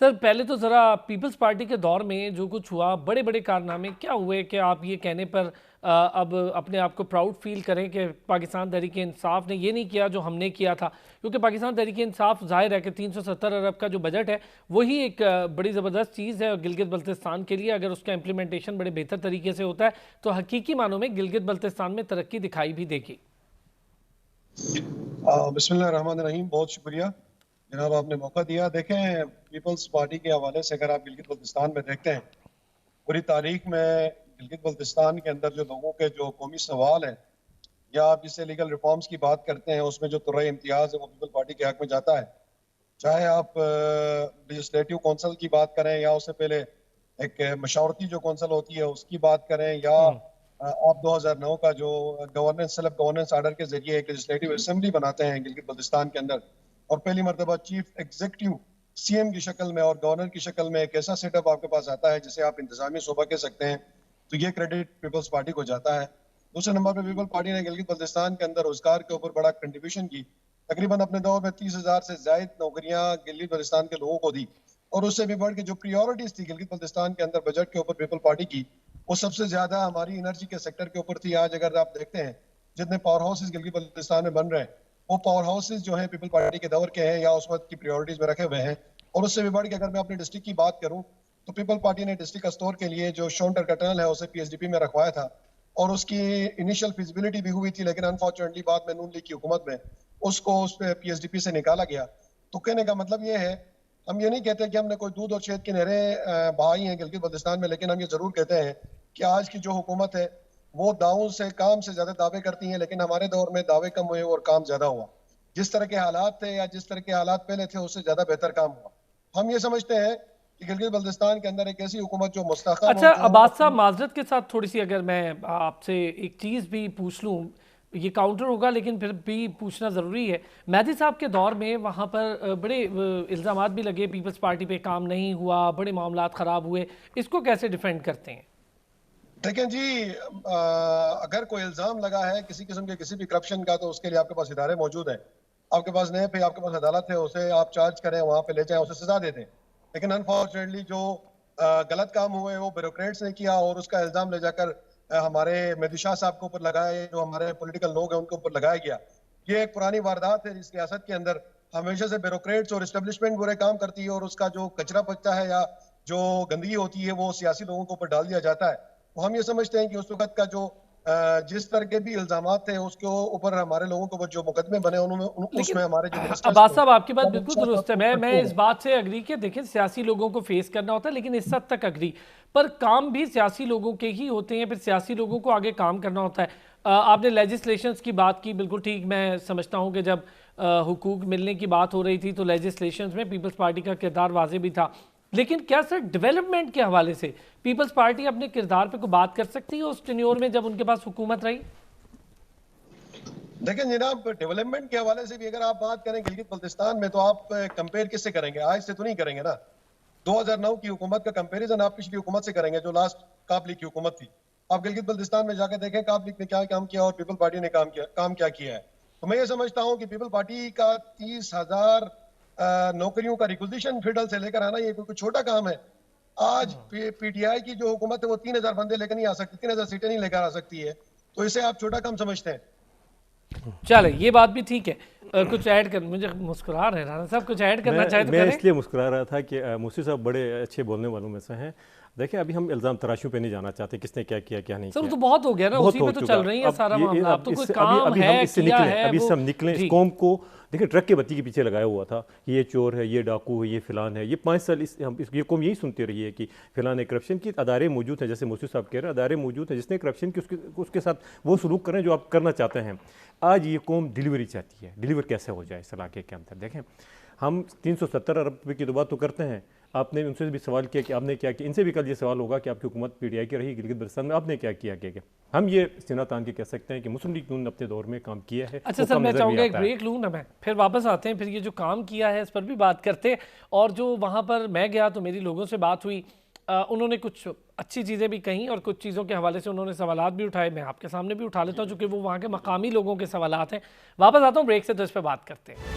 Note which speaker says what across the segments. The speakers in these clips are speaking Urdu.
Speaker 1: سر پہلے تو ذرا پیپلز پارٹی کے دور میں جو کچھ ہوا، بڑے بڑے کارنامے کیا ہوئے کہ آپ یہ کہنے پر اب اپنے آپ کو پراؤڈ فیل کریں کہ پاکستان تحریک انصاف نے یہ نہیں کیا جو ہم نے کیا تھا؟ کیونکہ پاکستان تحریک انصاف ظاہر ہے کہ 370 ارب کا جو بجٹ ہے وہی ایک بڑی زبردست چیز ہے گلگت بلتستان کے لیے. اگر اس کا امپلیمنٹیشن بڑے بہتر طریقے سے ہوتا ہے تو حقیقی معنوں میں گلگت بلتستان میں ترقی دکھائی بھی دے گی.
Speaker 2: بسم اللہ الرحمن الرحیم. بہت شکریہ جناب، آپ نے موقع دیا. دیکھیں، پیپلز پارٹی کے حوالے سے اگر آپ گلگت بلتستان میں دیکھتے ہیں، پوری تاریخ میں گلگت بلتستان کے اندر جو لوگوں کے جو قومی سوال ہیں یا آپ جس سے لیگل ریفارمز کی بات کرتے ہیں، اس میں جو طرح امتیاز ہے وہ پیپل پارٹی کے حق میں جاتا ہے. چاہے آپ لیجسلیٹو کونسل کی بات کریں یا اس سے پہلے ایک مشاورتی جو کونسل ہوتی ہے اس کی بات کریں، یا آپ 2009 کا جو سیلف گورننس آرڈر کے ذریعے ایک لیجسلیٹو اسمبلی بناتے ہیں گلگت بلتستان کے اندر، اور پہلی مرتبہ چیف ایگزیکٹو سی ایم کی شکل میں اور گورنر کی شکل میں ایک ایسا سیٹ اپ آپ کے پاس آتا ہے جسے آپ انتظامی صوبہ کہہ سکتے ہیں، تو یہ کریڈٹ پیپلز پارٹی کو جاتا ہے. دوسرے نمبر پہ پیپل پارٹی نے گلگت بلتستان کے اندر روزگار کے اوپر بڑا کنٹریبیوشن کی. تقریباً اپنے دور میں 30,000 سے زائد نوکریاں گلگت بلتستان کے لوگوں کو دی، اور اس سے بھی بڑھ کے جو پریورٹیز تھی گلگت بلتستان کے اندر بجٹ کے اوپر پیپل پارٹی کی، وہ سب سے زیادہ ہماری انرجی کے سیکٹر کے اوپر تھی. آج اگر آپ دیکھتے ہیں جتنے پاور ہاؤسز گلگت بلتستان میں بن رہے ہیں، وہ پاور ہاؤسز جو ہیں پیپل پارٹی کے دور کے ہیں یا اس وقت کی پریورٹیز میں رکھے ہوئے ہیں. اور اس سے بھی بڑھ کے اگر میں اپنے ڈسٹرکٹ کی بات کروں تو پیپل پارٹی نے ڈسٹرکٹ اسٹور کے لیے جو شونٹر کا ٹنل ہے اسے پی ایس ڈی پی میں رکھوایا تھا، اور اس کی انیشل فیزیبلٹی بھی ہوئی تھی، لیکن انفارچونیٹلی بعد میں نون لیگ کی حکومت میں اس کو اس پہ پی ایس ڈی پی سے نکالا گیا. تو کہنے کا مطلب یہ ہے، ہم یہ نہیں کہتے کہ ہم نے کوئی دودھ اور شہد کی نہریں بہائی ہیں گلگت بلتستان میں، لیکن ہم یہ ضرور کہتے ہیں کہ آج کی جو حکومت ہے وہ دعووں سے کام سے زیادہ دعوے کرتی ہیں، لیکن ہمارے دور میں دعوے کم ہوئے اور کام زیادہ ہوا. جس طرح کے حالات تھے یا جس طرح کے حالات پہلے تھے اس سے زیادہ بہتر کام ہوا. ہم یہ سمجھتے ہیں کہ گلگت بلتستان کے اندر ایک ایسی حکومت جو مستحکم
Speaker 1: اچھا عباس صاحب، معذرت کے ساتھ تھوڑی سی اگر میں آپ سے ایک چیز بھی پوچھ لوں، یہ کاؤنٹر ہوگا لیکن پھر بھی پوچھنا ضروری ہے. مہدی صاحب کے دور میں وہاں پر بڑے الزامات بھی لگے، پیپلز پارٹی پہ کام نہیں ہوا، بڑے معاملات خراب ہوئے، اس کو کیسے ڈیفینڈ کرتے ہیں؟
Speaker 2: دیکھیں جی، اگر کوئی الزام لگا ہے کسی قسم کے کسی بھی کرپشن کا تو اس کے لیے آپ کے پاس ادارے موجود ہیں. آپ کے پاس نیب ہے، آپ کے پاس عدالت ہے، اسے آپ چارج کریں، وہاں پہ لے جائیں، اسے سزا دے دیں. لیکن انفارچونیٹلی جو غلط کام ہوئے وہ بیوروکریٹس نے کیا، اور اس کا الزام لے جا کر ہمارے مہدی شاہ صاحب کے اوپر لگایا، جو ہمارے پولیٹیکل لوگ ہیں ان کے اوپر لگایا گیا. یہ ایک پرانی واردات ہے اس ریاست کے اندر. ہمیشہ سے بیوروکریٹس اور اسٹیبلشمنٹ برے کام کرتی ہے، اور اس کا جو کچرا بچتا ہے یا جو گندگی ہوتی ہے وہ سیاسی لوگوں کے اوپر ڈال دیا جاتا ہے. تو ہم یہ سمجھتے ہیں کہ اس وقت کا جو جس طرح کے بھی الزامات تھے اس کے اوپر ہمارے لوگوں کے اوپر جو مقدمے بنے اس
Speaker 1: لیکن
Speaker 2: میں ہمارے جو منسٹرز
Speaker 1: عباس
Speaker 2: تھے،
Speaker 1: صاحب آپ کی بات بالکل
Speaker 2: مہدی شاہ
Speaker 1: درست ہے،
Speaker 2: صاحب
Speaker 1: میں اس بات سے اگری کہ دیکھیں سیاسی لوگوں کو فیس کرنا ہوتا ہے، لیکن اس حد تک اگری، پر کام بھی سیاسی لوگوں کے ہی ہوتے ہیں، پھر سیاسی لوگوں کو آگے کام کرنا ہوتا ہے. آپ نے لیجسلیشنز کی بات کی، بالکل ٹھیک. میں سمجھتا ہوں کہ جب حقوق ملنے کی بات ہو رہی تھی تو لیجسلیشنز میں پیپلز پارٹی کا کردار واضح بھی تھا. لیکن کیا سر ڈیولپمنٹ کے حوالے سے پیپلز پارٹی اپنے کردار پہ کوئی بات کر سکتی ہے اس ٹینیور میں جب ان کے پاس حکومت رہی؟
Speaker 2: دیکھیں جناب، ڈیولپمنٹ کے حوالے سے بھی اگر آپ بات کریں گلگت بلتستان میں تو آپ کمپیئر کس سے کریں گے؟ آج سے تو نہیں کریں گے نا. 2009 کی حکومت کا کمپیریزن آپ پچھلی حکومت سے کریں گے جو لاسٹ کاپ لیگ کی حکومت تھی. آپ گلگت بلتستان میں جا کے دیکھیں کاپ لیگ نے کیا کام کیا اور پیپل پارٹی نے کام کیا کیا ہے. تو میں یہ سمجھتا ہوں کہ پیپل پارٹی کا 30,000 نوکریوں کا ریکوزیشن فیڈل سے لے کر آنا یہ کوئی چھوٹا کام ہے. آج پی ٹی آئی کی جو حکومت ہے وہ 3,000 بندے لے کر نہیں آ سکتی، 3,000 سیٹیں نہیں لے کر آ سکتی ہے. تو اسے آپ چھوٹا کام سمجھتے ہیں.
Speaker 1: چلے یہ بات بھی ٹھیک ہے. کچھ ایڈ کر، مجھے مسکرا رہے ہیں رانا صاحب، کچھ ایڈ کرنا چاہے تو کریں.
Speaker 3: میں اس لیے مسکرا رہا تھا کہ موسی صاحب بڑے اچھے بولنے والوں میں سے ہیں. دیکھیں ابھی ہم الزام تراشیوں پہ نہیں جانا چاہتے کس نے کیا کیا کیا نہیں کیا.
Speaker 1: سر تو بہت ہو گیا نا، اسی پہ تو چل رہی ہے سارا معاملہ. اب تو کوئی کام ہے کیا ہے،
Speaker 3: ابھی سے ہم نکلیں اس قوم کو. دیکھیں ٹرک کے بتی کے پیچھے لگایا ہوا تھا کہ یہ چور ہے، یہ ڈاکو ہے، یہ فلان ہے. یہ 5 سال یہ قوم یہی سنتی رہی ہے کہ فلان ہے. کرپشن کی ادارے موجود ہیں، جیسے موسی صاحب کہہ رہے ہیں ادارے موجود ہیں جس نے کرپشن کی اس کے ساتھ وہ سلوک کریں جو آپ کرنا چاہتے ہیں. آج یہ قوم ڈیلیوری چاہتی ہے. ڈیلیور کیسے ہو جائے اس علاقے کے اندر؟ دیکھیں ہم 370 ارب روپے کی تو بات تو کرتے ہیں. آپ نے ان سے بھی سوال کیا کہ آپ نے کیا کیا. ان سے بھی کل یہ سوال ہوگا کہ آپ کی حکومت پی ٹی آئی کی رہی گلگت بلتستان میں، آپ نے کیا کیا. ہم یہ سینہ تان کے کہہ سکتے ہیں کہ مسلم لیگ نے اپنے دور میں کام کیا ہے.
Speaker 1: اچھا سر، میں چاہوں گا ایک بریک لوں نا، میں پھر واپس آتے ہیں، پھر یہ جو کام کیا ہے اس پر بھی بات کرتے ہیں. اور جو وہاں پر میں گیا تو میری لوگوں سے بات ہوئی، انہوں نے کچھ اچھی چیزیں بھی کہیں اور کچھ چیزوں کے حوالے سے انہوں نے سوالات بھی اٹھائے. میں آپ کے سامنے بھی اٹھا لیتا ہوں چونکہ وہ وہاں کے مقامی لوگوں کے سوالات ہیں. واپس آتا ہوں بریک سے تو اس پہ بات کرتے ہیں.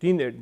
Speaker 3: 3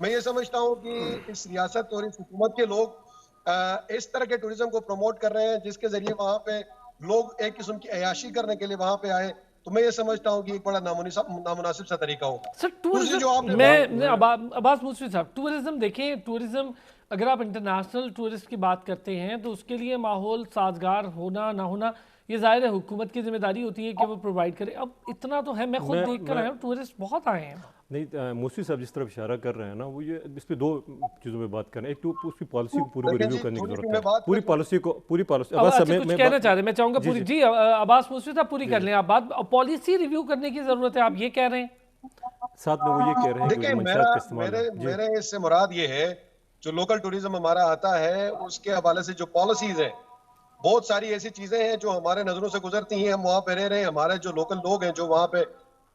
Speaker 2: میں یہ سمجھتا ہوں کہ اس ریاست اور اس حکومت کے لوگ اس طرح کے ٹوریزم کو پروموٹ کر رہے ہیں جس کے ذریعے وہاں پہ لوگ ایک قسم کی عیاشی کرنے کے لیے وہاں پہ آئے، تو میں یہ سمجھتا ہوں کہ ایک بڑا نامناسب سا طریقہ ہوگا.
Speaker 1: سر
Speaker 2: دوسری جو آپ
Speaker 1: ٹورزم
Speaker 2: نے
Speaker 1: میں عباس مصطفی صاحب، ٹورزم دیکھیں، ٹورزم اگر آپ انٹرنیشنل ٹورسٹ کی بات کرتے ہیں تو اس کے لیے ماحول سازگار ہونا نہ ہونا یہ ظاہر ہے حکومت کی ذمہ داری ہوتی ہے کہ وہ پرووائڈ کرے. اب اتنا تو ہے، میں خود دیکھ کر آیا ہوں، ٹورسٹ بہت آئے ہیں.
Speaker 3: نہیں، موسی صاحب جس طرف اشارہ کر رہے ہیں نا، وہ یہ اس پہ دو چیزوں پہ بات کر رہے ہیں. ایک تو اس کی پالیسی کو پوری کو
Speaker 2: دیکھیں
Speaker 3: ریویو
Speaker 2: جی،
Speaker 3: کرنے کی
Speaker 2: تھوڑی سی
Speaker 3: ضرورت
Speaker 2: میں
Speaker 3: ہے.
Speaker 2: بات
Speaker 3: پوری
Speaker 2: کر
Speaker 3: پالیسی کو
Speaker 1: اچھا کچھ کہنا چاہ رہے ہیں، میں چاہوں گا پوری جی عباس مصطفی صاحب پوری کر لیں آپ بات. پالیسی ریویو کرنے کی ضرورت ہے، آپ یہ کہہ رہے ہیں؟
Speaker 3: ساتھ میں وہ یہ کہہ رہے ہیں کہ
Speaker 2: دیکھیں
Speaker 3: جو منشیات کا استعمال ہے. جی
Speaker 2: میرے اس سے مراد یہ ہے جو لوکل ٹوریزم ہمارا آتا ہے اس کے حوالے سے جو پالیسیز ہیں، بہت ساری ایسی چیزیں ہیں جو ہمارے نظروں سے گزرتی ہیں. ہم وہاں پہ رہ رہے ہیں، ہمارے جو لوکل لوگ ہیں جو وہاں پہ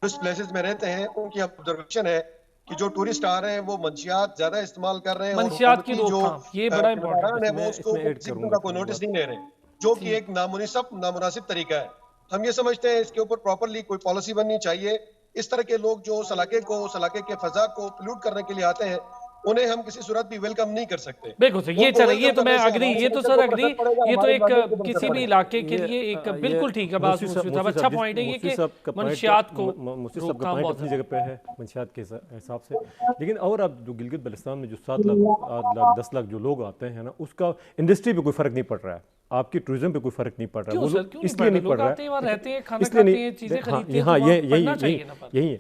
Speaker 2: ٹورسٹ پلیسز میں رہتے ہیں، ان کی آبزرویشن ہے کہ جو ٹورسٹ آ رہے ہیں وہ منشیات زیادہ استعمال کر رہے ہیں اور
Speaker 1: منشیات کی
Speaker 2: حکومتی
Speaker 1: روک
Speaker 2: جو
Speaker 1: تھام یہ بڑا
Speaker 2: ذمہ
Speaker 1: امپورٹنٹ
Speaker 2: داران
Speaker 1: ہے.
Speaker 2: ہیں وہ
Speaker 3: میں
Speaker 2: اس
Speaker 3: اس
Speaker 2: کو
Speaker 3: میں ایڈ
Speaker 2: کسی
Speaker 3: کروں
Speaker 2: قسم
Speaker 3: گا
Speaker 2: کا کوئی
Speaker 3: تھوڑی
Speaker 2: نوٹس
Speaker 3: بات.
Speaker 2: نہیں لے رہے، جو کہ
Speaker 1: جی
Speaker 2: ایک نامناسب طریقہ ہے. ہم یہ سمجھتے ہیں اس کے اوپر پراپرلی کوئی پالیسی بننی چاہیے. اس طرح کے لوگ جو اس علاقے کے فضا کو پلیوٹ کرنے کے لیے آتے ہیں، انہیں ہم کسی صورت بھی ویلکم نہیں کر سکتے.
Speaker 1: بالکل سر، یہ
Speaker 2: ان کو
Speaker 1: چلے، یہ
Speaker 2: ویلکم
Speaker 1: تو میں
Speaker 2: کرنے سے
Speaker 1: اگری،
Speaker 2: ہمارے
Speaker 1: یہ تو
Speaker 2: کلچر
Speaker 1: سر
Speaker 2: کو اوپر
Speaker 1: اگری،
Speaker 2: اثر پڑے گا،
Speaker 1: یہ تو
Speaker 2: ہماری
Speaker 1: ایک
Speaker 2: ویلیوز کو بھی
Speaker 1: کسی
Speaker 2: اثر
Speaker 1: بھی
Speaker 2: پڑے گا.
Speaker 1: علاقے کے لیے ایک بالکل ٹھیک ہے. عباس مصطفی صاحب اچھا پوائنٹ ہے یہ کہ منشیات کو
Speaker 3: موسی صاحب
Speaker 1: روک
Speaker 3: کا
Speaker 1: تھام
Speaker 3: پوائنٹ
Speaker 1: بہت
Speaker 3: اپنی
Speaker 1: ضروری
Speaker 3: جگہ پہ ہے منشیات کے حساب سے. لیکن اور اب جو گلگت بلتستان میں جو 7 لاکھ 8 لاکھ 10 لاکھ جو لوگ آتے ہیں نا، اس کا انڈسٹری پہ کوئی فرق نہیں پڑ رہا ہے، آپ کی ٹورزم پہ کوئی فرق نہیں پڑ رہا ہے.
Speaker 1: کیوں
Speaker 3: وہ
Speaker 1: سر،
Speaker 3: لوگ
Speaker 1: کیوں
Speaker 3: اس
Speaker 1: نہیں پڑھ
Speaker 3: لیے
Speaker 1: رہے؟
Speaker 3: نہیں
Speaker 1: لوگ
Speaker 3: پڑ رہا
Speaker 1: آتے ہیں، وہاں
Speaker 3: ہے
Speaker 1: رہتے ہیں، کھانا
Speaker 3: اس لیے
Speaker 1: کھاتے ہیں،
Speaker 3: نہیں.
Speaker 1: چیزیں
Speaker 3: ہاں
Speaker 1: خریدتے ہیں، تو
Speaker 3: ہاں،
Speaker 1: وہاں پڑھنا چاہیے نا. پر
Speaker 3: یہی ہے.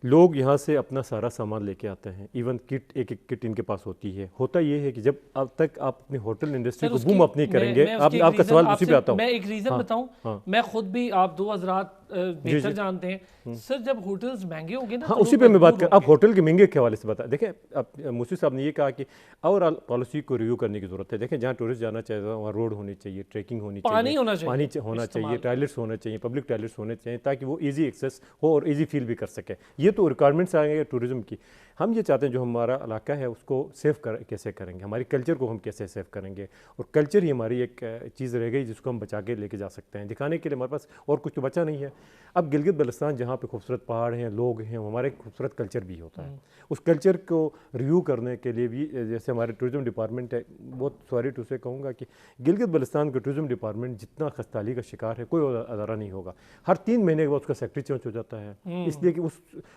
Speaker 3: لوگ یہاں سے اپنا سارا سامان لے کے آتے ہیں، ایون کٹ، ایک کٹ ان کے پاس ہوتی ہے. ہوتا یہ ہے کہ جب اب تک آپ اپنی ہوٹل انڈسٹری
Speaker 1: سر
Speaker 3: کو
Speaker 1: اس
Speaker 3: بوم
Speaker 1: کی
Speaker 3: اپ نہیں کریں گے،
Speaker 1: میں اس کی ایک
Speaker 3: آپ کا
Speaker 1: ریزن
Speaker 3: سوال
Speaker 1: آپ
Speaker 3: اسی
Speaker 1: سے
Speaker 3: پہ آتا ہوں.
Speaker 1: میں ایک ریزن بتاؤں.
Speaker 3: ہاں
Speaker 1: میں خود بھی، آپ دو حضرات
Speaker 3: جی
Speaker 1: بہتر جانتے ہیں سر، جب ہوٹلز مہنگے ہوں گے نا
Speaker 3: ہاں
Speaker 1: تو
Speaker 3: اسی
Speaker 1: لوگ
Speaker 3: پہ میں بات
Speaker 1: مجبور
Speaker 3: کر.
Speaker 1: ہوں
Speaker 3: اب
Speaker 1: گے.
Speaker 3: ہوٹل کے مہنگے کے حوالے سے بتا دیکھیں، اب موسی صاحب نے یہ کہا کہ اوور آل پالیسی کو ریویو کرنے کی ضرورت ہے. دیکھیں جہاں ٹورسٹ جانا چاہے وہاں روڈ ہونی چاہیے، ٹریکنگ ہونی چاہیے،
Speaker 1: پانی ہونا چاہیے،
Speaker 3: پانی ہونا چاہیے، ٹوائلٹس ہونے چاہیے، پبلک ٹوائلٹس ہونے چاہیے، تاکہ وہ ایزی ایکسیس ہو اور ایزی فیل بھی کر سکے. یہ تو ریکوائرمنٹس آئیں گے ٹورزم کی. ہم یہ چاہتے ہیں جو ہمارا علاقہ ہے اس کو سیو کیسے کریں گے، ہماری کلچر کو ہم کیسے سیو کریں گے. اور کلچر ہی ہماری ایک چیز رہ گئی جس کو ہم بچا کے لے کے جا سکتے ہیں. دکھانے کے لیے ہمارے پاس اور کچھ تو بچا نہیں ہے. اب گلگت بلتستان جہاں پہ خوبصورت پہاڑ ہیں، لوگ ہیں، ہمارے خوبصورت کلچر بھی ہوتا ہے. اس کلچر کو ریویو کرنے کے لیے بھی جیسے ہمارے ٹورزم ڈپارٹمنٹ ہے، بہت سوری ٹو سے کہوں گا کہ گلگت بلتستان کا ٹورزم ڈپارٹمنٹ جتنا خستالی کا شکار ہے کوئی ادارہ نہیں ہوگا. ہر 3 مہینے کے بعد اس کا سیکٹری چینج ہو جاتا ہے، اس لیے کہ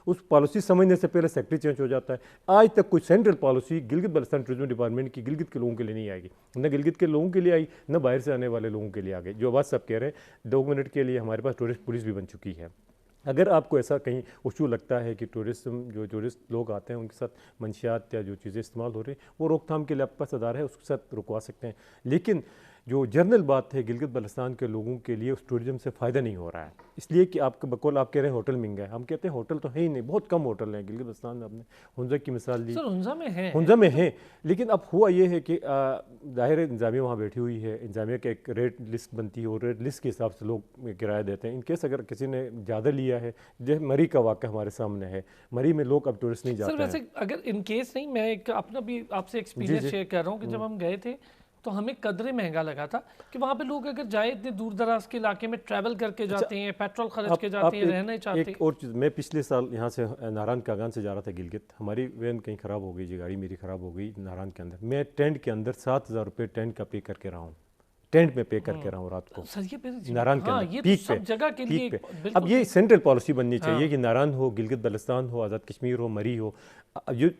Speaker 3: اس پالیسی سمجھنے سے پہلے سیکٹری چینج ہو جاتا ہے. آج تک کوئی central policy Gilgit Baltistan tourism department کی گلگت کے لوگوں کے لیے نہیں آئے گی، نہ گلگت کے لوگوں کے لیے آئی، نہ باہر سے آنے والے لوگوں کے لیے آ گئی. جو بات سب کہہ رہے ہیں 2 منٹ کے لیے ہمارے پاس ٹورسٹ پولیس بھی بن چکی ہے. اگر آپ کو ایسا کہیں ایشو لگتا ہے کہ ٹورسٹ لوگ آتے ہیں ان کے ساتھ منشیات یا جو چیزیں استعمال ہو رہی ہیں، وہ روک تھام کے لیے آپ کے پاس ادارہ ہے، اس کے ساتھ رکوا سکتے ہیں. لیکن جو جنرل بات ہے گلگت بلتستان کے لوگوں کے لیے اس ٹورزم سے فائدہ نہیں ہو رہا ہے. اس لیے کہ آپ کے بقول آپ کہہ رہے ہیں ہوٹل مہنگا ہے. ہم کہتے ہیں ہوٹل تو ہے ہی نہیں، بہت کم ہوٹل ہیں گلگت بلتستان میں. آپ نے ہنزا کی مثال دی،
Speaker 1: سر ہنزا میں ہے،
Speaker 3: ہنزا میں ہیں، لیکن اب ہوا یہ ہے کہ ظاہر انتظامیہ وہاں بیٹھی ہوئی ہے، انتظامیہ کا ایک ریٹ لسٹ بنتی ہے اور ریٹ لسٹ کے حساب سے لوگ کرایہ دیتے ہیں. ان کیس اگر کسی نے زیادہ لیا ہے، جیسے مری کا واقعہ ہمارے سامنے ہے، مری میں لوگ اب ٹورسٹ نہیں
Speaker 1: سر
Speaker 3: جاتا
Speaker 1: ویسے
Speaker 3: ہے.
Speaker 1: اگر ان کیس نہیں، میں ایک اپنا بھی آپ سے ایکسپیرینس شیئر کر رہا ہوں کہ جب ہم گئے تھے تو ہمیں قدرے مہنگا لگا تھا کہ وہاں پہ لوگ اگر جائے اتنے دور دراز کے علاقے میں ٹریول کر کے جاتے ہیں، پیٹرول خرچ کے جاتے ہیں، رہنا چاہتے
Speaker 3: ایک
Speaker 1: ہیں.
Speaker 3: اور چیز، میں پچھلے سال یہاں سے ناران کاغان سے جا رہا تھا گلگت. ہماری وین کہیں خراب ہو گئی جی، گاڑی میری خراب ہو گئی ناران کے اندر. میں ٹینٹ کے اندر 7,000 روپے ٹینٹ کا پے کر کے رہا ہوں، ٹینٹ میں پے کر کے رہا ہوں رات کو
Speaker 1: سر یہ پھر
Speaker 3: ناران کے
Speaker 1: ہاں،
Speaker 3: اندر،
Speaker 1: یہ تو
Speaker 3: پیک پہ،
Speaker 1: سب جگہ کے لیے
Speaker 3: پیک پہ.
Speaker 1: بالکل.
Speaker 3: اب یہ سینٹرل پالیسی بننی چاہیے کہ ناران ہو، گلگت بلتستان ہو، آزاد کشمیر ہو، مری ہو.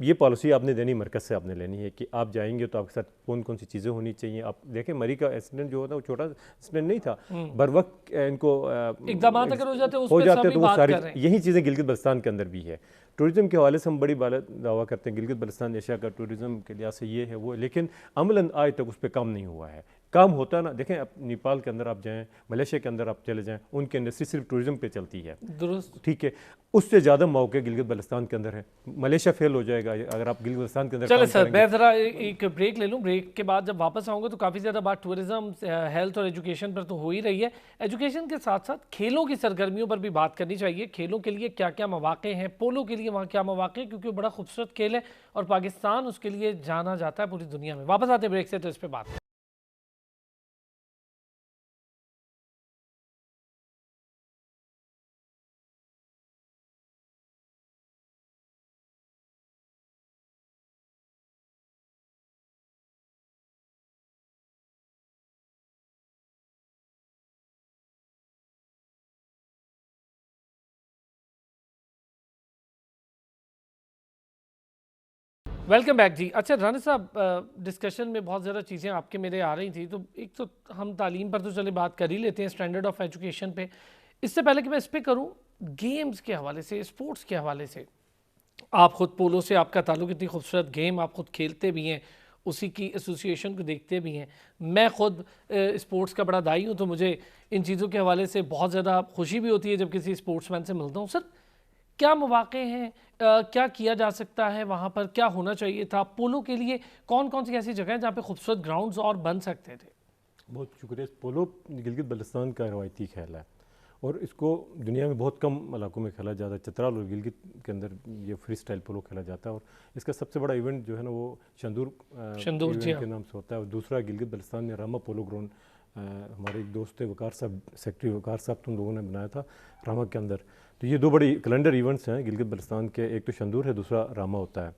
Speaker 3: یہ پالیسی آپ نے دینی مرکز سے آپ نے لینی ہے کہ آپ جائیں گے تو آپ کے ساتھ کون کون سی چیزیں ہونی چاہیے. آپ دیکھیں مری کا ایکسیڈنٹ جو ہوتا ہے وہ چھوٹا ایکسیڈنٹ نہیں تھا، بر وقت ان کو
Speaker 1: اقدامات اگر ہو جاتے
Speaker 3: تو وہ ساری یہی چیزیں گلگت بلتستان کے اندر بھی ہے. ٹورزم کے حوالے سے ہم بڑی دعویٰ کرتے ہیں گلگت بلتستان ایشیا کا ٹورزم کے لحاظ سے یہ ہے وہ، لیکن عملاً آج تک اس پہ کام نہیں ہوا ہے. کام ہوتا نا، دیکھیں اب نیپال کے اندر آپ جائیں، ملیشیا کے اندر آپ چلے جائیں، ان کی انڈسٹری صرف ٹورزم پہ چلتی ہے.
Speaker 1: درست.
Speaker 3: ٹھیک ہے، اس سے زیادہ موقع گلگت بلتستان کے اندر ہے. ملیشیا فیل ہو جائے گا اگر آپ گلگت بلتستان کے اندر
Speaker 1: چلے
Speaker 3: کام
Speaker 1: سر،
Speaker 3: کریں گے.
Speaker 1: میں ذرا ایک بریک لے لوں. بریک کے بعد جب واپس آؤں گا تو کافی زیادہ بات ٹورزم، ہیلتھ اور ایجوکیشن پر تو ہو ہی رہی ہے. ایجوکیشن کے ساتھ ساتھ کھیلوں کی سرگرمیوں پر بھی بات کرنی چاہیے. کھیلوں کے لیے کیا کیا مواقع ہیں، پولو کے لیے وہاں کیا مواقع ہیں، کیونکہ وہ بڑا خوبصورت کھیل ہے اور پاکستان اس کے لیے جانا جاتا ہے پوری دنیا میں. واپس آتے ہیں بریک سے تو اس پہ بات ویلکم بیک جی. اچھا رانا صاحب, ڈسکشن میں بہت زیادہ چیزیں آپ کے میرے آ رہی تھیں, تو ایک تو ہم تعلیم پر تو چلے بات کر ہی لیتے ہیں, اسٹینڈرڈ آف ایجوکیشن پہ. اس سے پہلے کہ میں اس پہ کروں, گیمز کے حوالے سے, اسپورٹس کے حوالے سے, آپ خود پولو سے آپ کا تعلق, اتنی خوبصورت گیم آپ خود کھیلتے بھی ہیں, اسی کی ایسوسیشن کو دیکھتے بھی ہیں. میں خود اسپورٹس کا بڑا دائی ہوں, تو مجھے ان چیزوں کے حوالے سے بہت زیادہ خوشی بھی ہوتی ہے جب کسی اسپورٹس مین سے ملتا ہوں. سر کیا مواقع ہیں, کیا کیا جا سکتا ہے وہاں پر, کیا ہونا چاہیے تھا پولو کے لیے, کون کون سی ایسی جگہ ہیں جہاں پہ خوبصورت گراؤنڈز اور بن سکتے تھے؟
Speaker 3: بہت شکریہ. پولو گلگت بلتستان کا روایتی کھیل ہے اور اس کو دنیا میں بہت کم علاقوں میں کھیلا جاتا ہے. چترال اور گلگت کے اندر یہ فری سٹائل پولو کھیلا جاتا ہے, اور اس کا سب سے بڑا ایونٹ جو ہے نا وہ شندور ایونٹ کے نام سے ہوتا ہے. اور دوسرا گلگت بلتستان میں راما پولو گراؤنڈ, ہمارے ایک دوست تھے وقار صاحب, سیکٹری وقار صاحب, تو ان لوگوں نے بنایا تھا راما کے اندر. تو یہ دو بڑی کیلنڈر ایونٹس ہیں گلگت بلتستان کے, ایک تو شندور ہے, دوسرا راما ہوتا ہے.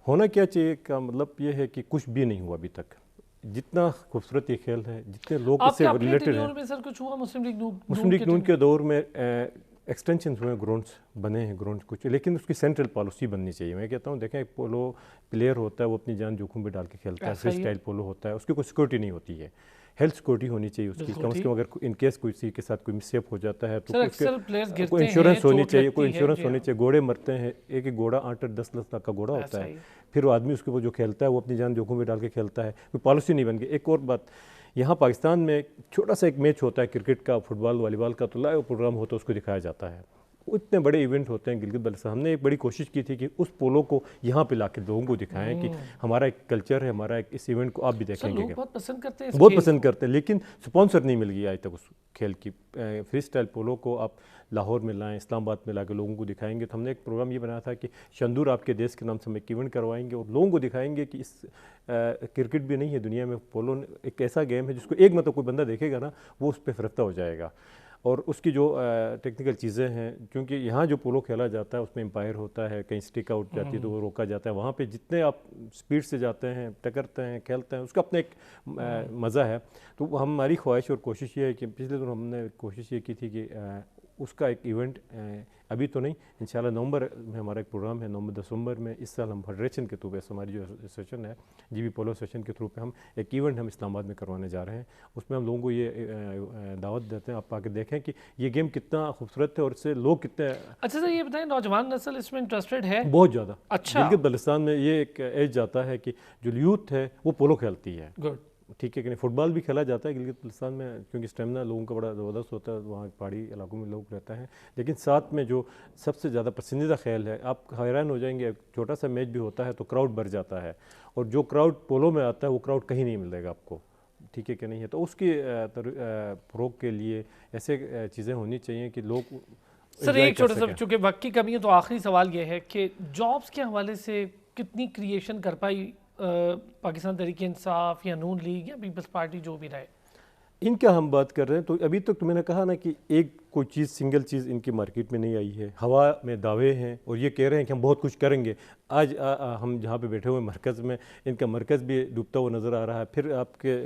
Speaker 3: ہونا کیا چاہیے کا مطلب یہ ہے کہ کچھ بھی نہیں ہوا ابھی تک. جتنا خوبصورت یہ کھیل ہے, جتنے لوگ اس سے ریلیٹڈ ہیں.
Speaker 1: میں سر کچھ ہوا مسلم
Speaker 3: لیگ نون کے دور میں ایکسٹینشنز ہوئے, گراؤنڈس بنے ہیں, گراؤنڈس کچھ, لیکن اس کی سینٹرل پالیسی بننی چاہیے. میں کہتا ہوں دیکھیں, ایک پولو پلیئر ہوتا ہے وہ اپنی جان جوکھم پہ ڈال کے کھیلتا ہے, فری سٹائل پولو ہوتا ہے, اس کی کوئی سیکورٹی نہیں ہوتی ہے, ہیلتھ سیکورٹی ہونی چاہیے اس کی, کم از کم اگر ان کیس کسی کے ساتھ کوئی مسٹیک ہو جاتا ہے تو کوئی انشورنس ہونی چاہیے, کوئی انشورنس ہونی چاہیے. گھوڑے مرتے ہیں, ایک ایک گھوڑا 8-10 لاکھ کا گھوڑا ہوتا ہے, پھر وہ آدمی اس کے وہ جو کھیلتا ہے وہ اپنی جان جوکھم پہ ڈال کے کھیلتا ہے, کوئی پالیسی نہیں بن گئی. ایک اور بات, یہاں پاکستان میں چھوٹا سا ایک میچ ہوتا ہے کرکٹ کا, فٹ بال, والی بال کا, تو لائیو پروگرام ہوتا ہے, اس کو دکھایا جاتا ہے. اتنے بڑے ایونٹ ہوتے ہیں گلگت بلتستان. ہم نے ایک بڑی کوشش کی تھی کہ اس پولو کو یہاں پہ لا کے لوگوں کو دکھائیں کہ ہمارا ایک کلچر ہے, ہمارا ایک اس ایونٹ کو آپ بھی دیکھیں گے.
Speaker 1: بہت پسند کرتے ہیں,
Speaker 3: بہت پسند کرتے ہیں, لیکن سپانسر نہیں مل گیا آج تک اس کھیل کی. فری سٹائل پولو کو آپ لاہور میں لائیں, اسلام آباد میں لا کے لوگوں کو دکھائیں گے. تو ہم نے ایک پروگرام یہ بنایا تھا کہ شندور آپ کے دیش کے نام سے ہم ایک ایونٹ کروائیں گے اور لوگوں کو دکھائیں گے کہ اس کرکٹ بھی نہیں ہے دنیا میں, پولو ایک ایسا گیم ہے جس کو ایک مطلب کوئی بندہ دیکھے گا نا وہ اس پہ فرفتہ ہو جائے گا. اور اس کی جو ٹیکنیکل چیزیں ہیں, کیونکہ یہاں جو پولو کھیلا جاتا ہے اس میں امپائر ہوتا ہے, کہیں اسٹک آؤٹ جاتی ہے تو وہ روکا جاتا ہے. وہاں پہ جتنے آپ سپیڈ سے جاتے ہیں, ٹکرتے ہیں, کھیلتے ہیں, اس کا اپنا ایک مزہ ہے. تو ہماری خواہش اور کوشش یہ ہے کہ پچھلے دنوں ہم نے کوشش یہ کی تھی کہ اس کا ایک ایونٹ, ابھی تو نہیں, انشاءاللہ نومبر میں ہمارا ایک پروگرام ہے, نومبر دسمبر میں. اس سال ہم فیڈریشن کے تھرو پہ, ہماری جو ایسوسیشن ہے جی بی پولو ایسوسیشن کے تھرو پہ ہم ایک ایونٹ ہم اسلام آباد میں کروانے جا رہے ہیں. اس میں ہم لوگوں کو یہ دعوت دیتے ہیں, آپ آ کے دیکھیں کہ یہ گیم کتنا خوبصورت ہے اور اس سے لوگ کتنے.
Speaker 1: اچھا سر یہ بتائیں, نوجوان نسل اس میں انٹرسٹڈ ہے؟
Speaker 3: بہت زیادہ.
Speaker 1: اچھا,
Speaker 3: گلگت بلتستان میں یہ ایک ایج جاتا ہے کہ جو یوتھ ہے وہ پولو کھیلتی ہے.
Speaker 1: گڈ,
Speaker 3: ٹھیک ہے کہ نہیں. فٹ بال بھی کھیلا جاتا ہے گلگت بلتستان میں, کیونکہ اسٹیمنا لوگوں کا بڑا زبردست ہوتا ہے, وہاں پہاڑی علاقوں میں لوگ رہتا ہے. لیکن ساتھ میں جو سب سے زیادہ پسندیدہ کھیل ہے, آپ حیران ہو جائیں گے, چھوٹا سا میچ بھی ہوتا ہے تو کراؤڈ بھر جاتا ہے, اور جو کراؤڈ پولو میں آتا ہے وہ کراؤڈ کہیں نہیں ملے گا آپ کو. ٹھیک ہے کہ نہیں ہے. تو اس کی فروغ کے لیے ایسے چیزیں ہونی چاہیے کہ لوگ.
Speaker 1: سر ایک چھوٹا سا, چونکہ وقت کی کمی ہے تو آخری سوال یہ ہے کہ جابس کے حوالے سے کتنی کریشن کر پائی پاکستان تحریک انصاف یا نون لیگ یا پیپلز پارٹی جو بھی رہے؟
Speaker 3: ان کا ہم بات کر رہے ہیں تو ابھی تک تو میں نے کہا نا کہ ایک کوئی چیز سنگل چیز ان کی مارکیٹ میں نہیں آئی ہے. ہوا میں دعوے ہیں اور یہ کہہ رہے ہیں کہ ہم بہت کچھ کریں گے. آج ہم جہاں پہ بیٹھے ہوئے مرکز میں, ان کا مرکز بھی ڈوبتا ہوا نظر آ رہا ہے. پھر آپ کے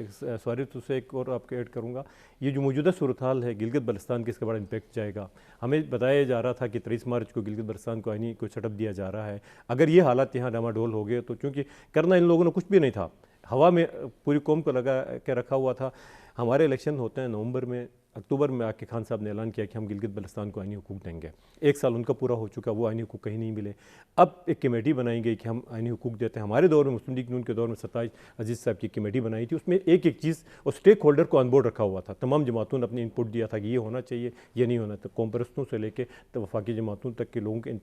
Speaker 3: سواری تو سے ایک اور آپ کے ایڈ کروں گا, یہ جو موجودہ صورتحال ہے گلگت بلتستان کی, اس کا بڑا امپیکٹ جائے گا. ہمیں بتایا جا رہا تھا کہ 23 مارچ کو گلگت بلتستان کو آئینی کو سیٹ اپ دیا جا رہا ہے. اگر یہ حالات یہاں ڈاماڈول ہو گئے تو, چونکہ کرنا ان لوگوں نے کچھ بھی نہیں تھا, ہوا میں پوری قوم کو لگا کے رکھا ہوا تھا. ہمارے الیکشن ہوتے ہیں نومبر میں, اکتوبر میں آ کے خان صاحب نے اعلان کیا کہ ہم گلگت بلتستان کو آئینی حقوق دیں گے. 1 سال ان کا پورا ہو چکا, وہ آئینی حقوق کہیں نہیں ملے. اب ایک کمیٹی بنائی گئی کہ ہم آئینی حقوق دیتے ہیں. ہمارے دور میں مسلم لیگ نون کے دور میں 27 عزیز صاحب کی کمیٹی بنائی تھی. اس میں ایک ایک چیز اور اسٹیک ہولڈر کو آن بورڈ رکھا ہوا تھا. تمام جماعتوں نے اپنی ان پٹ دیا تھا کہ یہ ہونا چاہیے, یہ نہیں ہونا. تو قوم پرستوں سے لے کے وفاقی جماعتوں تک کے لوگوں کے ان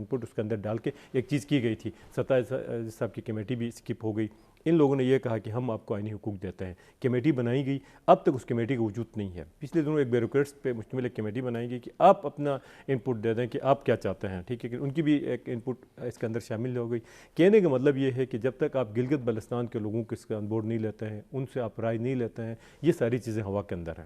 Speaker 3: پٹ اس کے اندر ڈال کے ایک چیز کی گئی تھی. 27 عزیز صاحب کی کمیٹی بھی اسکپ ہو گئی. ان لوگوں نے یہ کہا کہ ہم آپ کو آئینی حقوق دیتے ہیں. کمیٹی بنائی گئی, اب تک اس کمیٹی کا وجود نہیں ہے. پچھلے دنوں ایک بیوروکریٹس پہ مشتمل ایک کمیٹی بنائی گئی کہ آپ اپنا ان پٹ دے دیں کہ آپ کیا چاہتے ہیں. ٹھیک ہے کہ ان کی بھی ایک ان پٹ اس کے اندر شامل ہو گئی. کہنے کا مطلب یہ ہے کہ جب تک آپ گلگت بلتستان کے لوگوں کو اس کا آن بورڈ نہیں لیتے ہیں, ان سے آپ رائے نہیں لیتے ہیں, یہ ساری چیزیں ہوا کے اندر ہیں.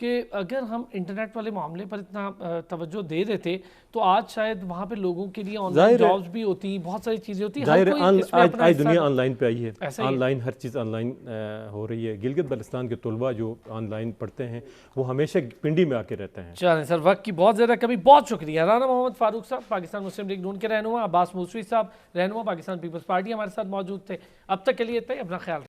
Speaker 1: کہ اگر ہم انٹرنیٹ والے معاملے پر اتنا توجہ دے دیتے تو آج شاید وہاں پہ لوگوں کے لیے آن لائن جابز بھی ہوتی، بہت ساری چیزیں ہوتی.
Speaker 3: آج دنیا آن لائن پہ آئی ہے، آن لائن ہر چیز آن لائن ہو رہی ہے. گلگت بلتستان کے طلباء جو آن لائن پڑھتے ہیں وہ ہمیشہ پنڈی میں آ کے رہتے ہیں.
Speaker 1: چلیں سر، وقت کی بہت زیادہ کمی. بہت شکریہ. رانا محمد فاروق صاحب پاکستان مسلم لیگ نون کے رہنما، عباس موسوی صاحب رہنما پاکستان پیپلز پارٹی ہمارے ساتھ موجود تھے. اب تک کے لیے اتنا ہی. اپنا خیال